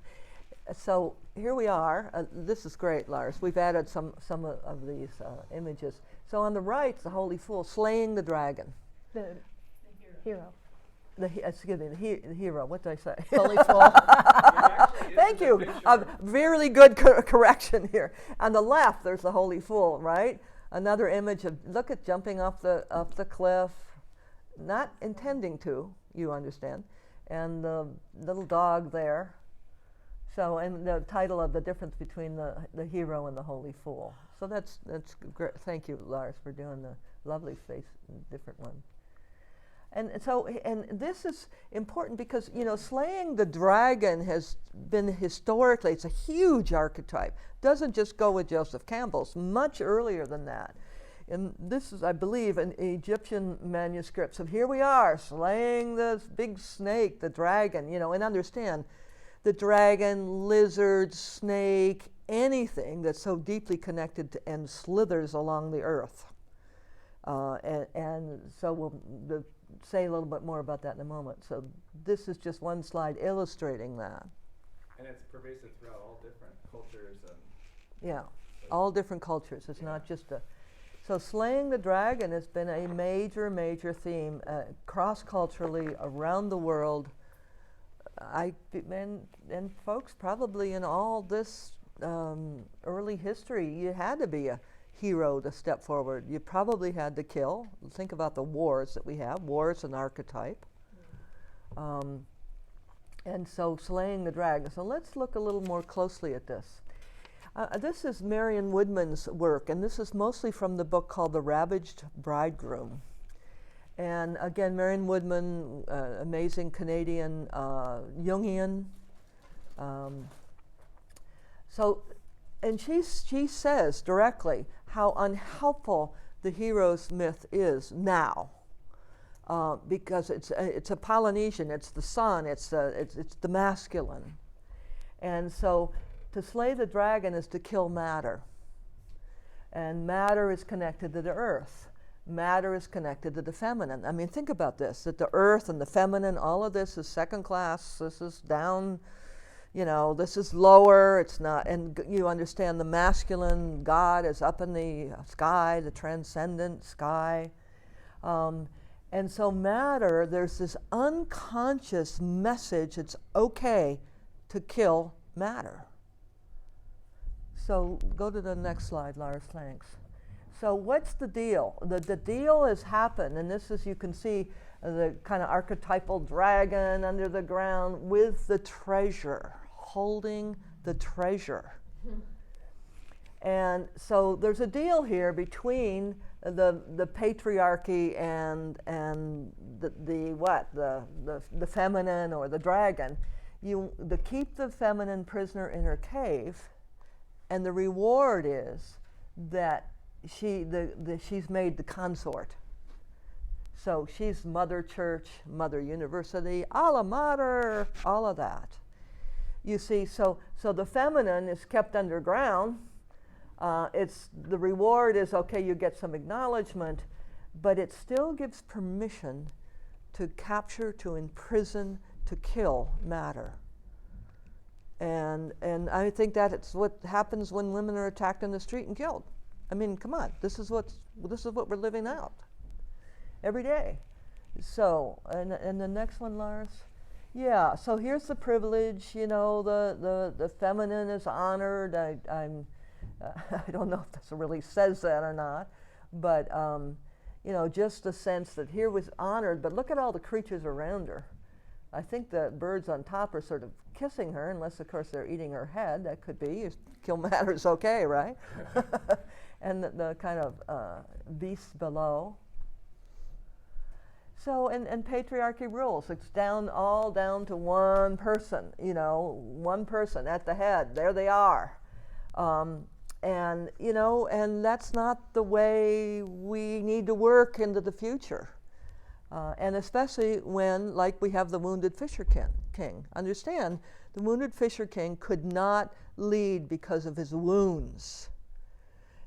So here we are. This is great, Lars. We've added some of these images. So on the right, the Holy Fool slaying the dragon. The hero. The hero. What did I say? Holy Fool. Thank you. Very good correction here. On the left, there's the Holy Fool, right? Another image of, look at jumping off the cliff, not intending to, you understand, and the little dog there. So, and the title of the difference between the hero and the Holy Fool. So that's great. Thank you, Lars, for doing the lovely face, different one. And so, and this is important because, you know, slaying the dragon has been historically, it's a huge archetype. Doesn't just go with Joseph Campbell's, much earlier than that. And this is, I believe, an Egyptian manuscript. So here we are, slaying this big snake, the dragon, you know, and understand, the dragon, lizard, snake, anything that's so deeply connected to, and slithers along the earth. And so we'll say a little bit more about that in a moment. So this is just one slide illustrating that. And it's pervasive throughout all different cultures. And yeah, all different cultures. It's not just a... So slaying the dragon has been a major, major theme cross-culturally around the world. And folks, probably in all this early history, you had to be a hero to step forward. You probably had to kill. Think about the wars that we have. War is an archetype. And so slaying the dragon. So let's look a little more closely at this. This is Marion Woodman's work, and this is mostly from the book called The Ravaged Bridegroom. And again, Marion Woodman, amazing Canadian Jungian. And she says directly how unhelpful the hero's myth is now, because it's a Polynesian, it's the sun, it's the masculine, and so to slay the dragon is to kill matter, and matter is connected to the earth. Matter is connected to the feminine. I mean, think about this, that the earth and the feminine, all of this is second class, this is down, you know, this is lower, it's not, and you understand the masculine, God is up in the sky, the transcendent sky. And so matter, there's this unconscious message, it's okay to kill matter. So go to the next slide, Lars, thanks. So what's the deal? The deal has happened, and this is, you can see the kind of archetypal dragon under the ground with the treasure, holding the treasure. And so there's a deal here between the patriarchy and the feminine or the dragon. To keep the feminine prisoner in her cave, and the reward is that she's made the consort. So she's Mother Church, Mother University, Alma Mater, all of that. You see, so the feminine is kept underground. The reward is, okay, you get some acknowledgement, but it still gives permission to capture, to imprison, to kill matter. And I think that it's what happens when women are attacked in the street and killed. I mean, come on, this is what we're living out every day. So, and the next one, Lars? Yeah, so here's the privilege, you know, the feminine is honored. I don't know if this really says that or not, but, you know, just the sense that here was honored, but look at all the creatures around her. I think the birds on top are sort of kissing her, unless, of course, they're eating her head. That could be. Kill matter's okay, right? And the kind of beasts below. So, and patriarchy rules. It's all down to one person, you know, one person at the head. There they are. And, you know, and that's not the way we need to work into the future. And especially when, like, we have the wounded fisher king. Understand, the wounded fisher king could not lead because of his wounds.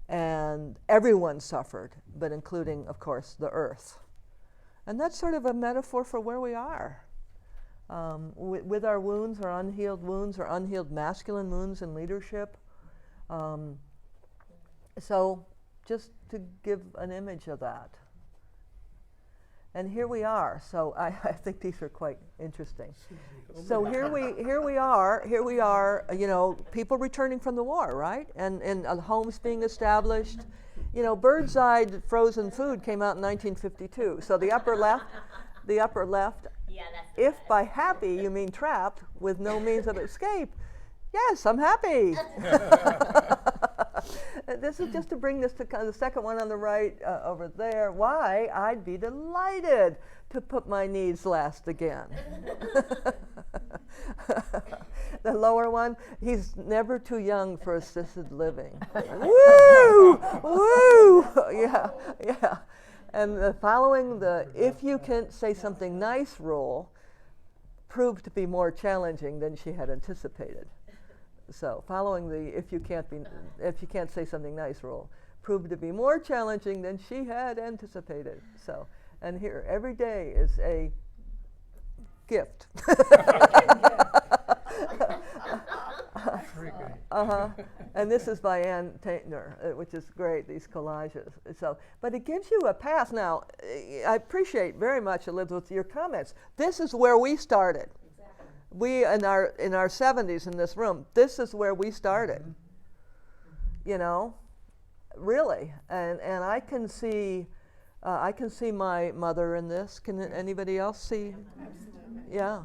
And everyone suffered, but including, of course, the earth. And that's sort of a metaphor for where we are. With our wounds, our unhealed masculine wounds in leadership. So just to give an image of that. And here we are. So I think these are quite interesting. So here we are, you know, people returning from the war, right? And homes being established. You know, Bird's Eye Frozen Food came out in 1952. So the upper left, yeah, that's if by happy you mean trapped with no means of escape, yes, I'm happy. This is just to bring this to kind of the second one on the right over there. Why? I'd be delighted to put my needs last again. The lower one, he's never too young for assisted living. Woo! Woo! Yeah, yeah. And following the if you can't say something nice rule proved to be more challenging than she had anticipated. So following the if you can't say something nice rule proved to be more challenging than she had anticipated. So, and here every day is a gift. And this is by Ann Taintner, which is great, these collages. So, but it gives you a path. Now, I appreciate very much, Elizabeth, your comments. This is where we started. Exactly. We, in our 70s in this room, this is where we started. You know, really. And I can see my mother in this. Can anybody else see? Yeah.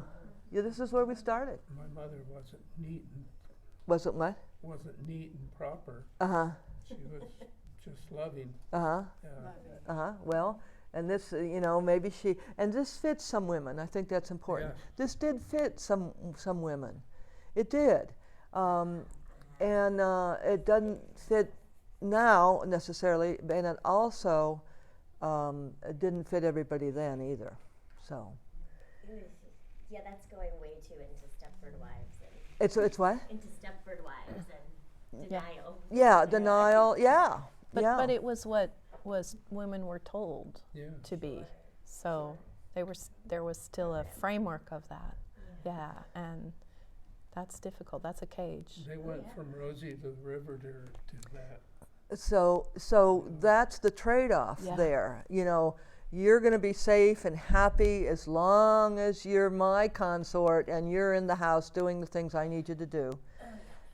Yeah, this is where we started. My mother wasn't neat and Wasn't what? wasn't neat and proper. Uh-huh. She was just loving. Uh-huh. Uh-huh. Well, and this, you know, maybe she, and this fits some women. I think that's important. Yes. This did fit some women. It did. And it doesn't fit now necessarily, and it also it didn't fit everybody then either. So. Yeah, that's going way too into Stepford Wives and It's what? into Stepford Wives and denial. Yeah, denial. Yeah. But it was what women were told Yeah. to be. So there was still a framework of that. Yeah, and that's difficult. That's a cage. They went from Rosie the Riveter to that. So that's the trade-off there. You know, you're going to be safe and happy as long as you're my consort and you're in the house doing the things I need you to do.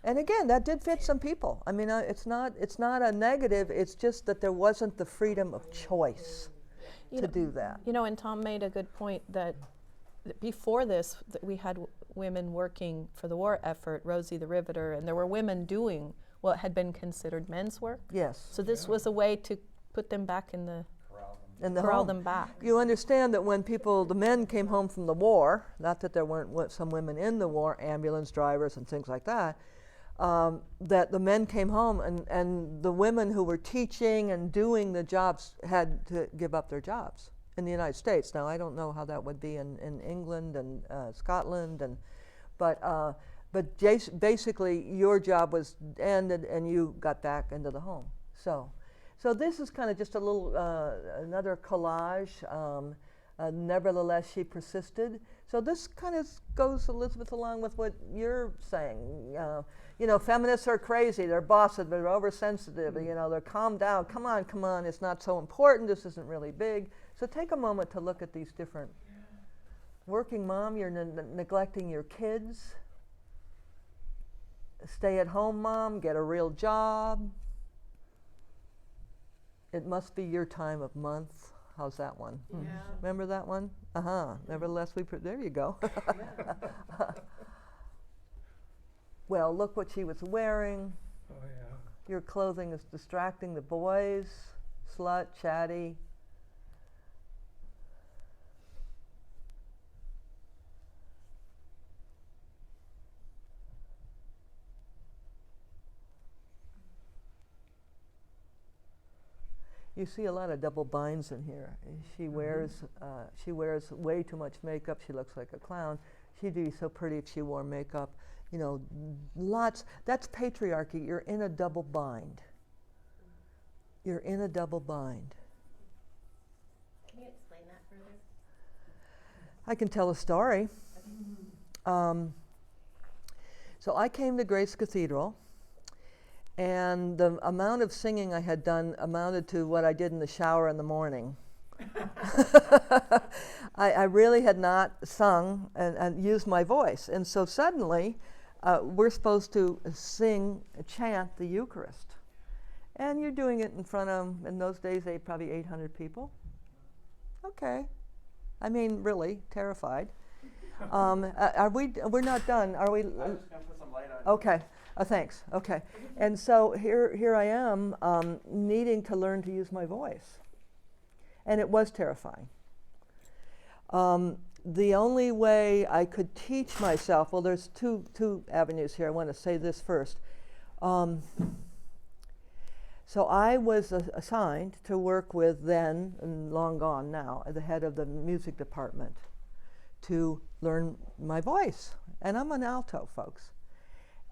And again, that did fit some people. I mean, it's not a negative. It's just that there wasn't the freedom of choice to do that. You know, and Tom made a good point that before this, that we had women working for the war effort, Rosie the Riveter, and there were women doing what had been considered men's work. Yes. So this was a way to put them back in the corral home. them back. You understand that when the men came home from the war, not that there weren't some women in the war, ambulance drivers and things like that, that the men came home and the women who were teaching and doing the jobs had to give up their jobs in the United States. Now, I don't know how that would be in England and Scotland, but basically your job was ended and you got back into the home. So this is kind of just a little, another collage. Nevertheless, she persisted. So this kind of goes, Elizabeth, along with what you're saying. You know, feminists are crazy. They're bossy. They're oversensitive. You know, they're calm down. Come on. It's not so important. This isn't really big. So take a moment to look at these different. Working mom, you're neglecting your kids. Stay-at-home mom, get a real job. It must be your time of month. How's that one? Yeah. Remember that one? Nevertheless, there you go. Well, look what she was wearing. Oh, yeah. Your clothing is distracting the boys. Slut, chatty. You see a lot of double binds in here. She wears way too much makeup. She looks like a clown. She'd be so pretty if she wore makeup. You know, lots. That's patriarchy. You're in a double bind. You're in a double bind. Can you explain that further? I can tell a story. So I came to Grace Cathedral, and the amount of singing I had done amounted to what I did in the shower in the morning. I really had not sung and used my voice. And so suddenly, we're supposed to chant the Eucharist. And you're doing it in front of, in those days, probably 800 people. Okay. I mean, really, terrified. We're not done, are we? I'm just gonna put some light on. Okay. Thanks. Okay. And so here I am needing to learn to use my voice. And it was terrifying. The only way I could teach myself, well, there's two avenues here. I want to say this first. So I was assigned to work with then, and long gone now, the head of the music department to learn my voice. And I'm an alto, folks.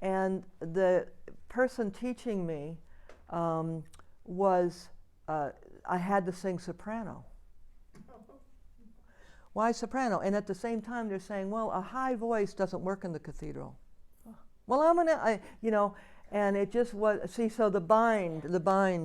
And the person teaching me was, I had to sing soprano. Why soprano? And at the same time, they're saying, well, a high voice doesn't work in the cathedral. Well, and it just was, so the bind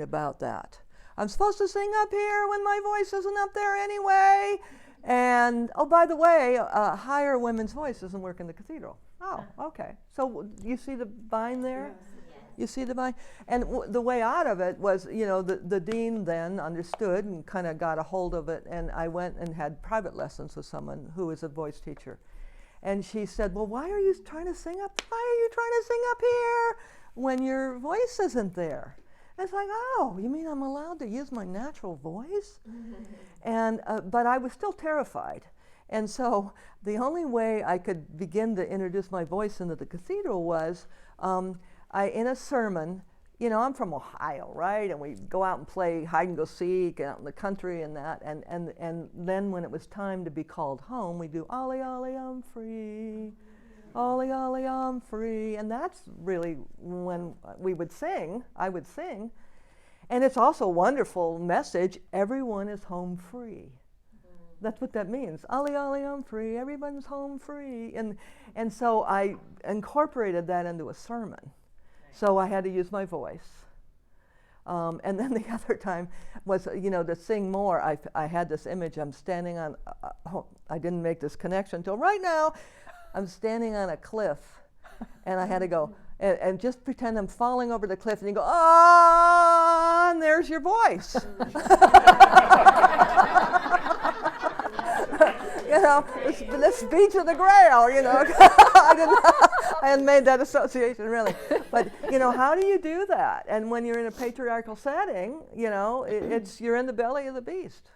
about that. I'm supposed to sing up here when my voice isn't up there anyway. And, oh, by the way, a higher women's voice doesn't work in the cathedral. Oh, okay. So you see the bind there? Yes. You see the bind? And the way out of it was, the dean then understood and kind of got a hold of it, and I went and had private lessons with someone who is a voice teacher. And she said, well, why are you trying to sing up here when your voice isn't there? And it's like, oh, you mean I'm allowed to use my natural voice? And but I was still terrified. And so the only way I could begin to introduce my voice into the cathedral was in a sermon, I'm from Ohio, right? And we go out and play hide and go seek out in the country and that. And then when it was time to be called home, we do Ollie, Ollie, I'm free. Ollie, Ollie, I'm free. And that's really when I would sing. And it's also a wonderful message. Everyone is home free. That's what that means. Ollie, Ollie, I'm free. Everyone's home free. And so I incorporated that into a sermon. So I had to use my voice. And then the other time was, to sing more, I had this image. I'm standing on, I didn't make this connection until right now. I'm standing on a cliff, and I had to go, and just pretend I'm falling over the cliff, and you go, oh, and there's your voice. The speech of the Grail, I hadn't made that association really. But, how do you do that? And when you're in a patriarchal setting, you're in the belly of the beast,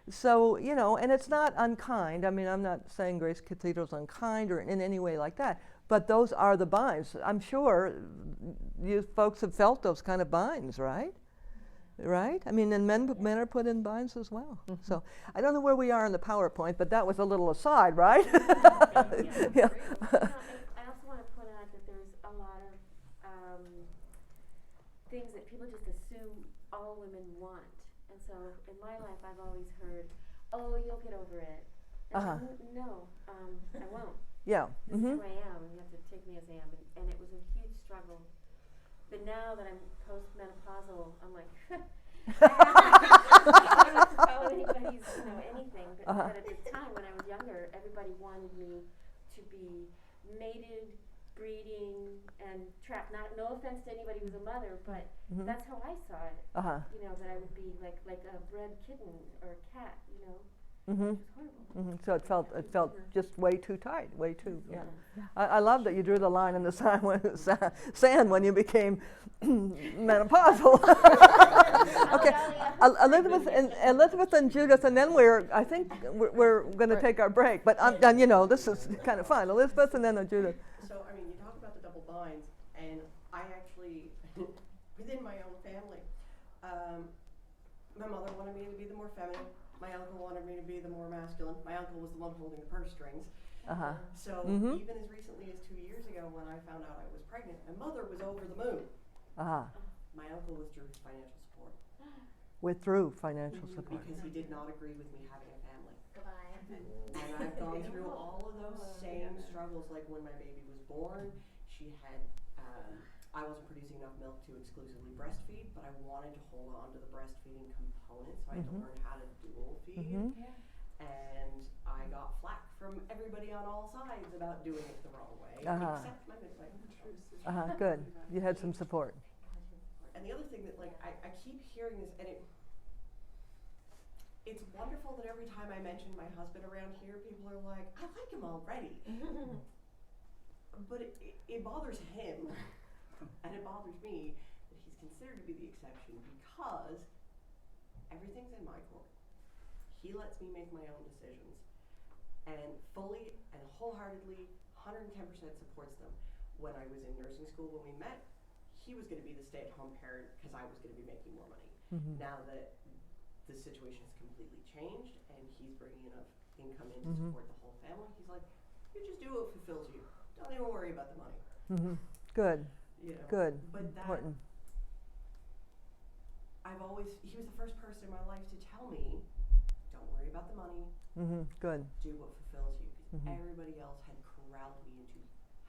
So, and it's not unkind. I mean, I'm not saying Grace Cathedral's unkind or in any way like that, but those are the binds. I'm sure you folks have felt those kind of binds, right? Right? I mean, and men are put in binds as well. Mm-hmm. So I don't know where we are in the PowerPoint, but that was a little aside, right? Yeah. I also want to point out that there's a lot of things that people just assume all women want. And so in my life, I've always heard, oh, you'll get over it. And no, I won't. Yeah. This is who I am, and you have to take me as I am. And it was a huge struggle. But now that I'm post-menopausal, I'm like, I don't have to follow anybody's, anything. But at the time, when I was younger, everybody wanted me to be mated, breeding, and trapped. No offense to anybody who's a mother, but that's how I saw it. That I would be like a bred kitten or a cat, It was horrible. So it felt just way too tight, way too, yeah. I love that you drew the line in the sand when you became menopausal. Okay, Elizabeth and Judith, and then I think we're going to take our break. But this is kind of fun. Elizabeth and then Judith. So you talk about the double binds, and I actually, within my own family, my mother wanted me to be the more feminine. My uncle wanted me to be the more masculine. My uncle was the one holding the purse strings. So even as recently as 2 years ago, when I found out I was pregnant, my mother was over the moon. My uncle withdrew his financial support. Withdrew financial support. Because he did not agree with me having a family. Goodbye. And I've gone through all of those same struggles. Like when my baby was born, she had, I wasn't producing enough milk to exclusively breastfeed, but I wanted to hold on to the breastfeeding component, so I had to learn how to dual feed. And I got flack from everybody on all sides about doing it the wrong way, except my midwife. Good. You had some support. And the other thing that I keep hearing this, and it's wonderful that every time I mention my husband around here, people are like, I like him already. But it bothers him, and it bothers me that he's considered to be the exception because everything's in my court. He lets me make my own decisions, and fully and wholeheartedly, 110% supports them. When I was in nursing school, when we met, he was going to be the stay-at-home parent because I was going to be making more money. Now that the situation has completely changed and he's bringing enough income in to support the whole family, he's like, you just do what fulfills you. Don't even worry about the money. Good. You know? Good. But that, Important. he was the first person in my life to tell me, don't worry about the money. Good. Do what fulfills you. Because everybody else had corralled me into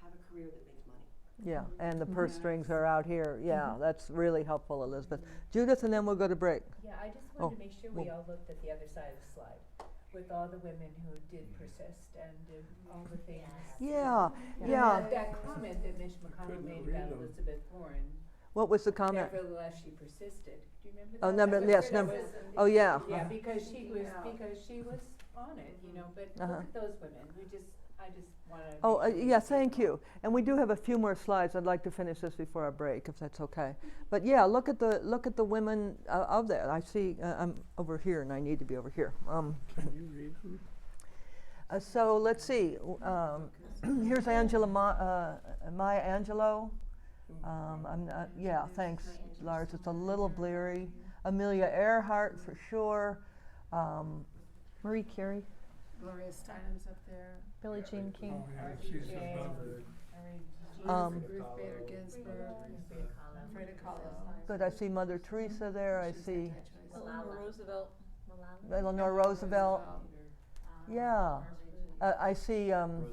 have a career that makes money. Yeah, and the purse strings are out here. Yeah, that's really helpful, Elizabeth. Judith, and then we'll go to break. Yeah, I just wanted to make sure we all looked at the other side of the slide with all the women who did persist and did all the things. Yeah, And yeah. that comment that Mitch McConnell made about Elizabeth Warren. What was the comment? Nevertheless, she persisted. Do you remember that? Oh, number, That was- yes, that number. was- Oh, yeah. Yeah, because she was on it, you know. But look at those women. I just want to. Oh, yeah, thank you. And we do have a few more slides. I'd like to finish this before our break, if that's okay. But yeah, look at the women of there. I see. I'm over here, and I need to be over here. Can you read them? So let's see. Here's Maya Angelou. I'm not. Yeah, thanks, Lars. It's a little bleary. Amelia Earhart for sure. Marie Curie, Gloria Steinem's up there. Billie Jean King. Oh, yeah, she's above it. Ruth Bader Ginsburg. Frida Kahlo. Good. I see Mother Teresa there. I see Malala. Roosevelt. Eleanor Roosevelt. Yeah. I see Rosa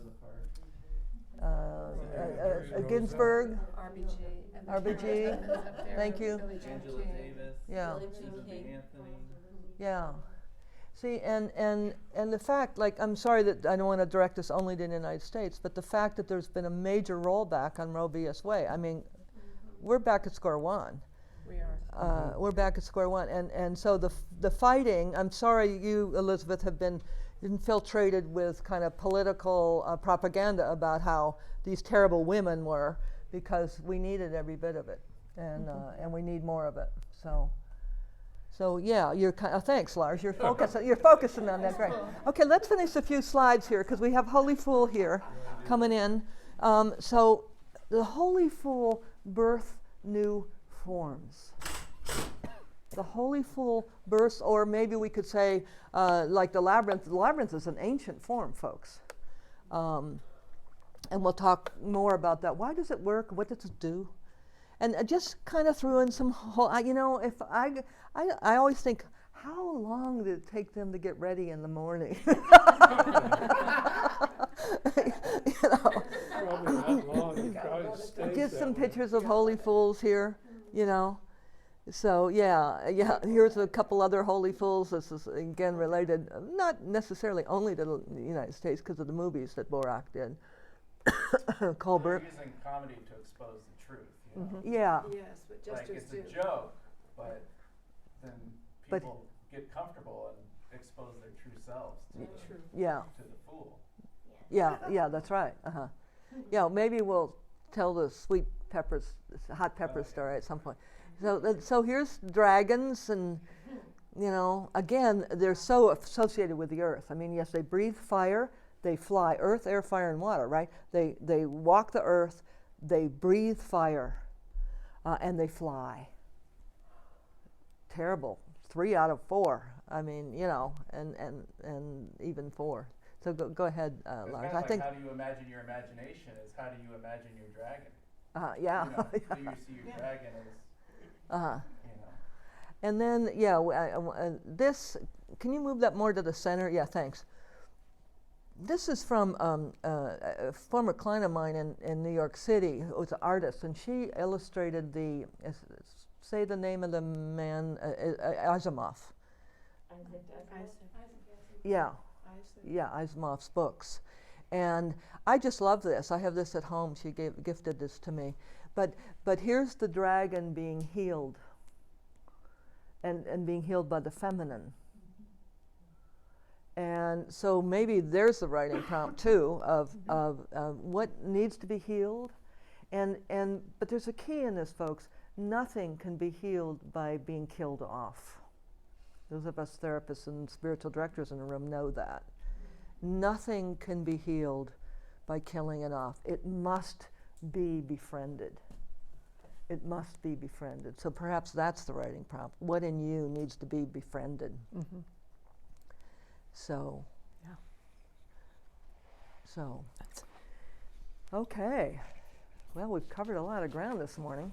Parks. Ginsburg. RBG. and the RBG. Carringtons up there, Thank you. Billie Jean Angela King. Davis. Yeah. Susan B. Anthony. Yeah. See, and the fact, like, I'm sorry that I don't want to direct this only to the United States, but the fact that there's been a major rollback on Roe v. Wade, I mean, we're back at square one. We are. We're back at square one, and so the fighting. I'm sorry, you, Elizabeth, have been infiltrated with kind of political propaganda about how these terrible women were, because we needed every bit of it, and we need more of it. So yeah, you're thanks, Lars. You're focusing on that. Great. Okay, let's finish a few slides here because we have Holy Fool here coming in. So the Holy Fool birth new forms. The Holy Fool births, or maybe we could say, like the labyrinth. The labyrinth is an ancient form, folks. And we'll talk more about that. Why does it work? What does it do? And I just kind of threw in some, if I always think, how long did it take them to get ready in the morning? Probably not long. Probably stays Just that some way. pictures of Holy Fools here, So yeah. Here's a couple other Holy Fools. This is again related, not necessarily only to the United States because of the movies that Borak did. Colbert. They're using comedy to expose the truth. You know? Yeah. Yes, but Like jesters it's do. a joke, but then But- people get comfortable and expose their true selves to, Yeah. to the fool. Yeah, that's right. Yeah, maybe we'll tell the hot pepper story at some point. So here's dragons, and again, they're so associated with the earth. I mean, yes, they breathe fire, they fly, earth, air, fire, and water, right? They walk the earth, they breathe fire, and they fly. Terrible. 3 out of 4. I mean, and even 4. So go ahead, It's Lars. kind of I like think. how do you imagine your imagination is how do you imagine your dragon? Yeah. Do you see your dragon as, And then, this, can you move that more to the center? Yeah, thanks. This is from a former client of mine in New York City, who was an artist, and she illustrated say the name of the man, Asimov. Yeah. Asimov's books. And I just love this. I have this at home. She gifted this to me. But here's the dragon being healed, and being healed by the feminine. And so maybe there's the writing prompt too of what needs to be healed. But there's a key in this, folks. Nothing can be healed by being killed off. Those of us therapists and spiritual directors in the room know that. Nothing can be healed by killing it off. It must be befriended. It must be befriended. So perhaps that's the writing prompt. What in you needs to be befriended? Mm-hmm. So, Yeah. okay. Well, we've covered a lot of ground this morning.